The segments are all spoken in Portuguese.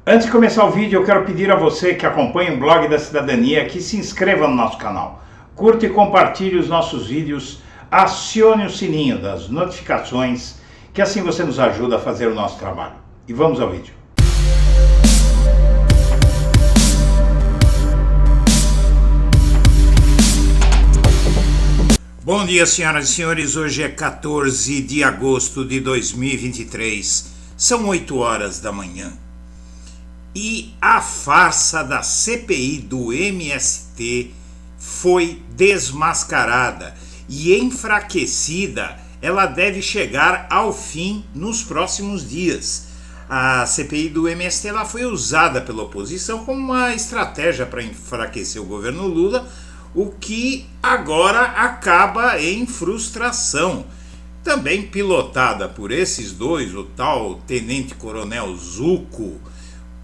Antes de começar o vídeo, eu quero pedir a você que acompanha o Blog da Cidadania que se inscreva no nosso canal, curta e compartilhe os nossos vídeos, acione o sininho das notificações, que assim você nos ajuda a fazer o nosso trabalho. E vamos ao vídeo. Bom dia, senhoras e senhores. Hoje é 14 de agosto de 2023. São 8 horas da manhã. E a farsa da CPI do MST foi desmascarada e enfraquecida. Ela deve chegar ao fim nos próximos dias. A CPI do MST ela foi usada pela oposição como uma estratégia para enfraquecer o governo Lula, o que agora acaba em frustração. Também pilotada por esses dois, o tal tenente-coronel Zucco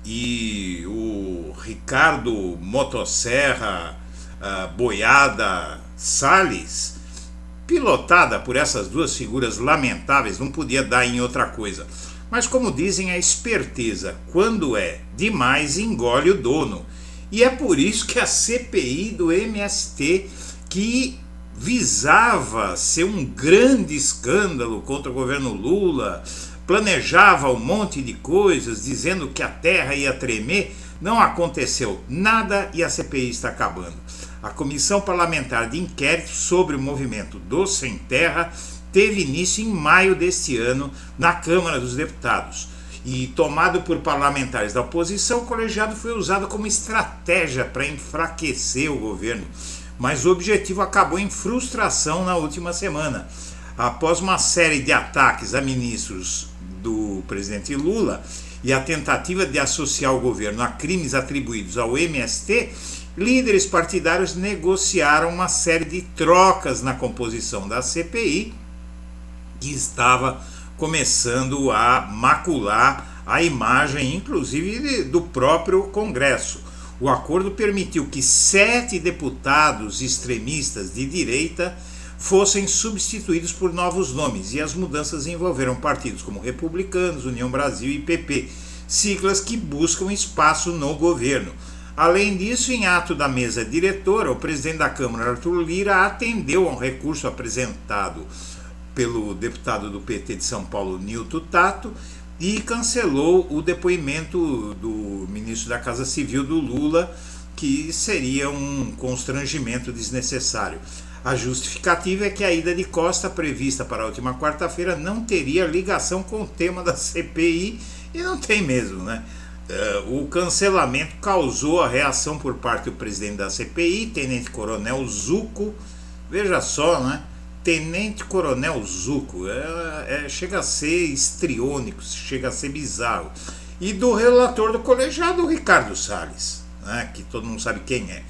e o Ricardo Motosserra Boiada Salles, pilotada por essas duas figuras lamentáveis, não podia dar em outra coisa. Mas como dizem, a esperteza, quando é demais, engole o dono. E é por isso que a CPI do MST, que visava ser um grande escândalo contra o governo Lula, planejava um monte de coisas, dizendo que a terra ia tremer, não aconteceu nada e a CPI está acabando. A Comissão Parlamentar de Inquérito sobre o movimento do Sem Terra teve início em maio deste ano na Câmara dos Deputados. E tomado por parlamentares da oposição, o colegiado foi usado como estratégia para enfraquecer o governo. Mas o objetivo acabou em frustração na última semana. Após uma série de ataques a ministros do presidente Lula e a tentativa de associar o governo a crimes atribuídos ao MST, líderes partidários negociaram uma série de trocas na composição da CPI, que estava começando a macular a imagem, inclusive, do próprio Congresso. O acordo permitiu que 7 deputados extremistas de direita fossem substituídos por novos nomes, e as mudanças envolveram partidos como Republicanos, União Brasil e PP, siglas que buscam espaço no governo. Além disso, em ato da mesa diretora, o presidente da Câmara, Arthur Lira, atendeu a um recurso apresentado pelo deputado do PT de São Paulo, Nilton Tato, e cancelou o depoimento do ministro da Casa Civil do Lula, que seria um constrangimento desnecessário. A justificativa é que a ida de Costa, prevista para a última quarta-feira, não teria ligação com o tema da CPI, e não tem mesmo, né? O cancelamento causou a reação por parte do presidente da CPI, tenente-coronel Zucco. Veja só, né? Tenente-coronel Zucco, chega a ser histriônico, chega a ser bizarro. E do relator do colegiado, Ricardo Salles, né? Que todo mundo sabe quem é.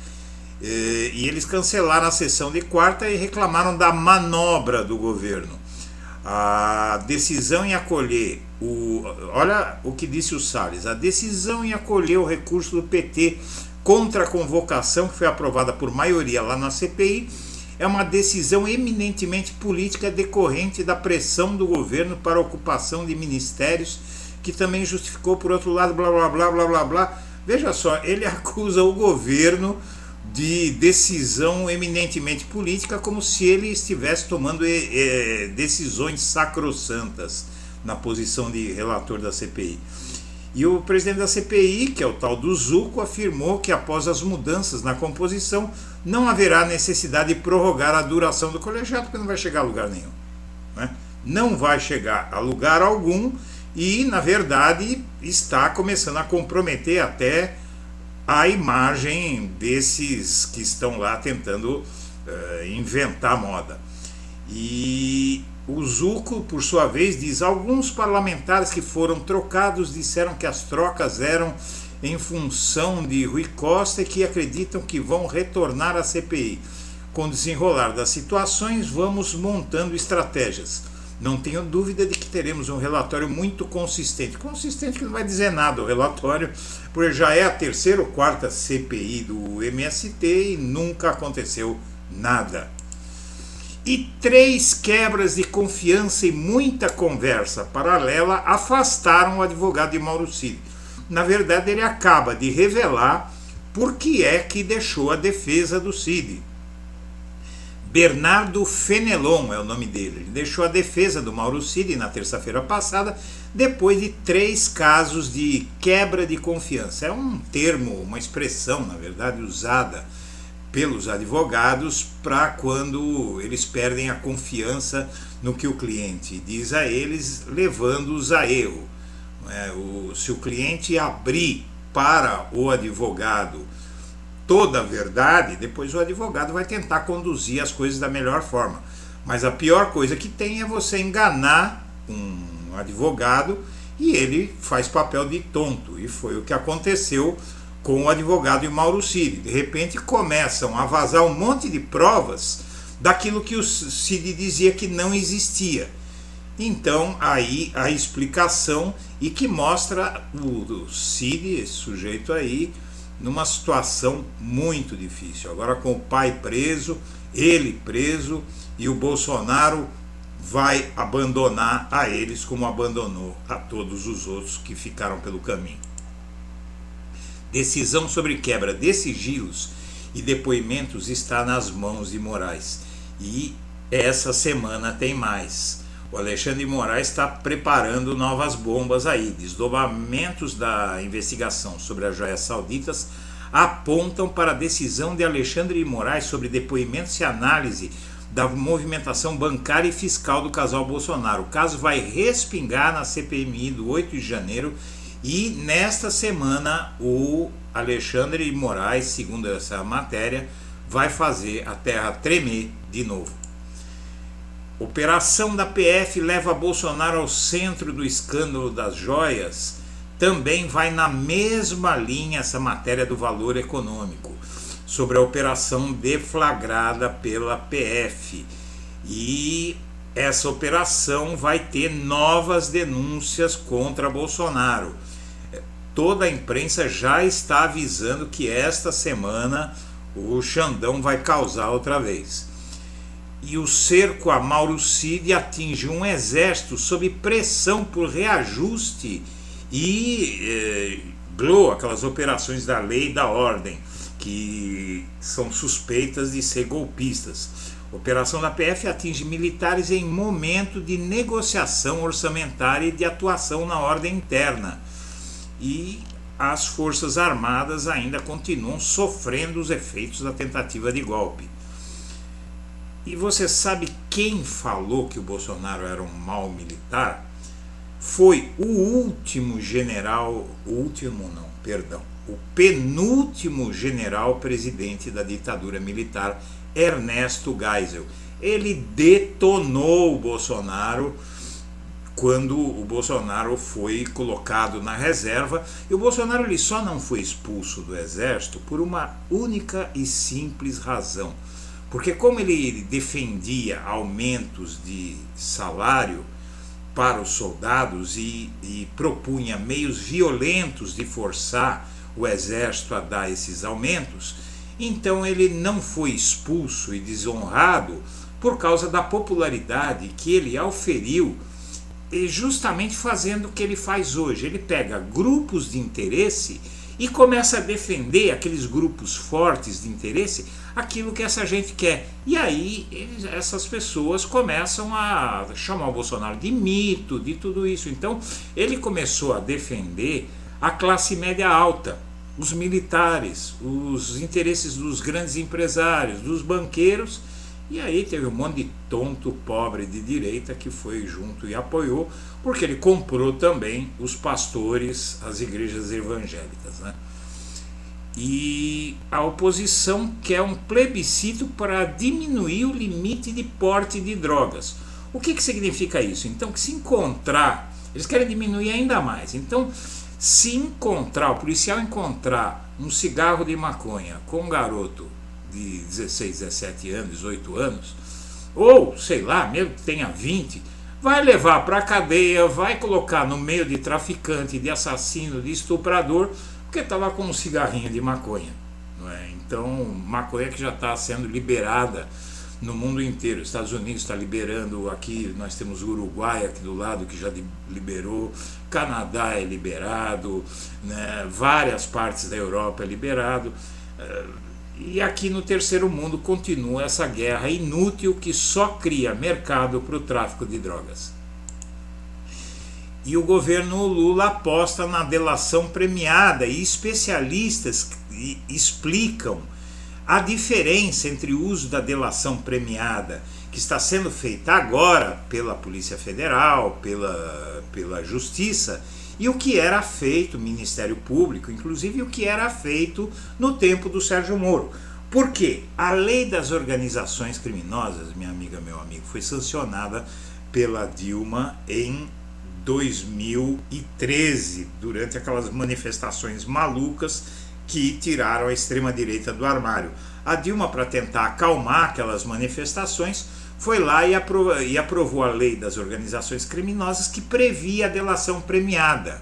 E eles cancelaram a sessão de quarta e reclamaram da manobra do governo. A decisão em acolher olha o que disse o Salles: a decisão em acolher o recurso do PT contra a convocação, que foi aprovada por maioria lá na CPI, é uma decisão eminentemente política decorrente da pressão do governo para a ocupação de ministérios, que também justificou, por outro lado, blá blá blá blá blá blá. Veja só, ele acusa o governo de decisão eminentemente política, como se ele estivesse tomando decisões sacrossantas na posição de relator da CPI. E o presidente da CPI, que é o tal do Zucco, afirmou que após as mudanças na composição não haverá necessidade de prorrogar a duração do colegiado, porque não vai chegar a lugar nenhum, né? Não vai chegar a lugar algum e, na verdade, está começando a comprometer até a imagem desses que estão lá tentando inventar moda. E o Zucco, por sua vez, diz: alguns parlamentares que foram trocados disseram que as trocas eram em função de Rui Costa e que acreditam que vão retornar à CPI. Com o desenrolar das situações, vamos montando estratégias. Não tenho dúvida de que teremos um relatório muito consistente. Consistente que não vai dizer nada o relatório, porque já é a terceira ou quarta CPI do MST e nunca aconteceu nada. E 3 quebras de confiança e muita conversa paralela afastaram o advogado de Mauro Cid. na verdade ele acaba de revelar por que é que deixou a defesa do Cid. Bernardo Fenelon é o nome dele. Ele deixou a defesa do Mauro Cid na terça-feira passada, depois de 3 casos de quebra de confiança. É um termo, uma expressão, na verdade, usada pelos advogados para quando eles perdem a confiança no que o cliente diz a eles, levando-os a erro. Se o cliente abrir para o advogado toda a verdade, depois o advogado vai tentar conduzir as coisas da melhor forma. Mas a pior coisa que tem é você enganar um advogado e ele faz papel de tonto. E foi o que aconteceu com o advogado e o Mauro Cid. De repente começam a vazar um monte de provas daquilo que o Cid dizia que não existia. Então aí a explicação, e que mostra o Cid, esse sujeito aí, numa situação muito difícil. Agora com o pai preso, ele preso, e o Bolsonaro vai abandonar a eles como abandonou a todos os outros que ficaram pelo caminho. Decisão sobre quebra de sigilos e depoimentos está nas mãos de Moraes. E essa semana tem mais. O Alexandre de Moraes está preparando novas bombas aí. Desdobramentos da investigação sobre as joias sauditas apontam para a decisão de Alexandre de Moraes sobre depoimentos e análise da movimentação bancária e fiscal do casal Bolsonaro. O caso vai respingar na CPMI do 8 de janeiro e nesta semana o Alexandre de Moraes, segundo essa matéria, vai fazer a terra tremer de novo. Operação da PF leva Bolsonaro ao centro do escândalo das joias. Também vai na mesma linha essa matéria do Valor Econômico, sobre a operação deflagrada pela PF. E essa operação vai ter novas denúncias contra Bolsonaro. Toda a imprensa já está avisando que esta semana o Xandão vai causar outra vez. E o cerco a Mauro Cid atinge um exército sob pressão por reajuste e aquelas operações da lei e da ordem, que são suspeitas de ser golpistas. A operação da PF atinge militares em momento de negociação orçamentária e de atuação na ordem interna. E as Forças Armadas ainda continuam sofrendo os efeitos da tentativa de golpe. E você sabe quem falou que o Bolsonaro era um mau militar? Foi o penúltimo general presidente da ditadura militar, Ernesto Geisel. Ele detonou o Bolsonaro quando o Bolsonaro foi colocado na reserva. E o Bolsonaro ele só não foi expulso do exército por uma única e simples razão. Porque como ele defendia aumentos de salário para os soldados e propunha meios violentos de forçar o exército a dar esses aumentos, então ele não foi expulso e desonrado por causa da popularidade que ele auferiu, justamente fazendo o que ele faz hoje. Ele pega grupos de interesse e começa a defender aqueles grupos fortes de interesse, aquilo que essa gente quer. E aí essas pessoas começam a chamar o Bolsonaro de mito, de tudo isso. Então ele começou a defender a classe média alta, os militares, os interesses dos grandes empresários, dos banqueiros. E aí teve um monte de tonto pobre de direita que foi junto e apoiou, porque ele comprou também os pastores, as igrejas evangélicas, né? E a oposição quer um plebiscito para diminuir o limite de porte de drogas. O que significa isso? Então, que se encontrar, eles querem diminuir ainda mais. Então, se encontrar, o policial encontrar um cigarro de maconha com um garoto de 16, 17 anos, 18 anos, ou sei lá, mesmo que tenha 20, vai levar para a cadeia, vai colocar no meio de traficante, de assassino, de estuprador, porque estava com um cigarrinho de maconha, não é? Então, maconha que já está sendo liberada no mundo inteiro. Os Estados Unidos está liberando, aqui nós temos o Uruguai aqui do lado que já liberou, Canadá é liberado, né? Várias partes da Europa é liberado, e aqui no terceiro mundo continua essa guerra inútil que só cria mercado para o tráfico de drogas. E o governo Lula aposta na delação premiada, e especialistas explicam a diferença entre o uso da delação premiada, que está sendo feita agora pela Polícia Federal, pela Justiça, e o que era feito, Ministério Público, inclusive o que era feito no tempo do Sérgio Moro. Por quê? A lei das organizações criminosas, minha amiga, meu amigo, foi sancionada pela Dilma em 2013, durante aquelas manifestações malucas que tiraram a extrema-direita do armário. A Dilma, para tentar acalmar aquelas manifestações, foi lá e aprovou a lei das organizações criminosas, que previa a delação premiada.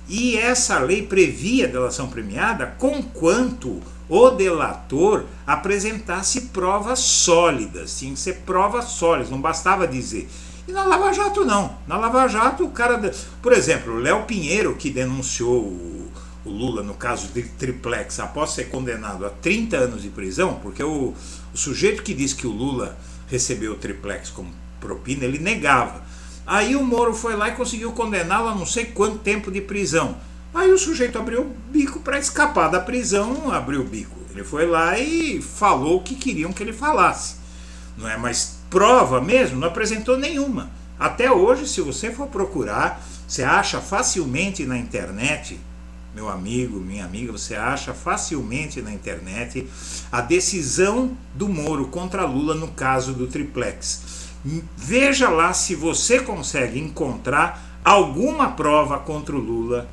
E essa lei previa a delação premiada conquanto o delator apresentasse provas sólidas. Tinha que ser provas sólidas, não bastava dizer. E na Lava Jato não. Na Lava Jato o cara... Por exemplo, o Léo Pinheiro, que denunciou o Lula no caso de triplex após ser condenado a 30 anos de prisão, porque o sujeito que disse que o Lula recebeu o triplex como propina, ele negava. Aí o Moro foi lá e conseguiu condená-lo a não sei quanto tempo de prisão. Aí o sujeito abriu o bico para escapar da prisão, abriu o bico. Ele foi lá e falou o que queriam que ele falasse. Não é? Mas prova mesmo, não apresentou nenhuma. Até hoje, se você for procurar, você acha facilmente na internet, meu amigo, minha amiga, você acha facilmente na internet a decisão do Moro contra Lula no caso do triplex. Veja lá se você consegue encontrar alguma prova contra o Lula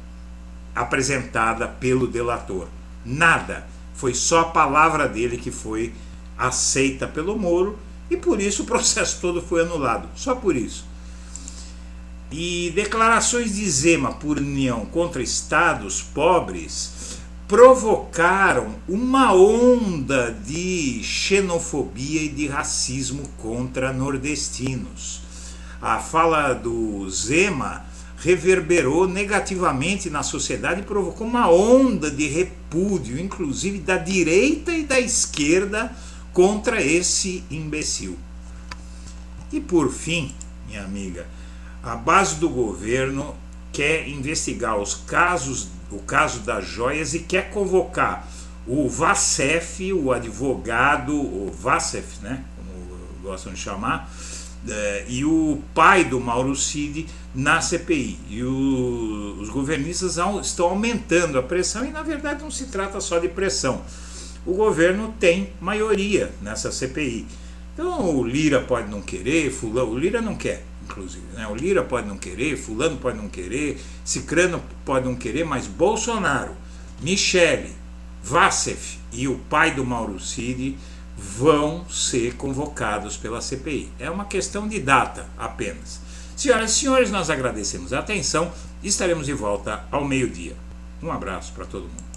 apresentada pelo delator. Nada. Foi só a palavra dele que foi aceita pelo Moro, e por isso o processo todo foi anulado. Só por isso. E declarações de Zema por União contra estados pobres provocaram uma onda de xenofobia e de racismo contra nordestinos. A fala do Zema reverberou negativamente na sociedade e provocou uma onda de repúdio, inclusive da direita e da esquerda, contra esse imbecil. E por fim, minha amiga, a base do governo quer investigar o caso das joias, e quer convocar o Vacef, o advogado, o Vacef, né, como gostam de chamar, e o pai do Mauro Cid na CPI. E os governistas estão aumentando a pressão, e na verdade não se trata só de pressão. O governo tem maioria nessa CPI. Então o Lira pode não querer, o Lira não quer, inclusive, né? O Lira pode não querer, fulano pode não querer, Cicrano pode não querer, mas Bolsonaro, Michele, Vacef e o pai do Mauro Cid vão ser convocados pela CPI. É uma questão de data apenas. Senhoras e senhores, nós agradecemos a atenção e estaremos de volta ao meio-dia. Um abraço para todo mundo.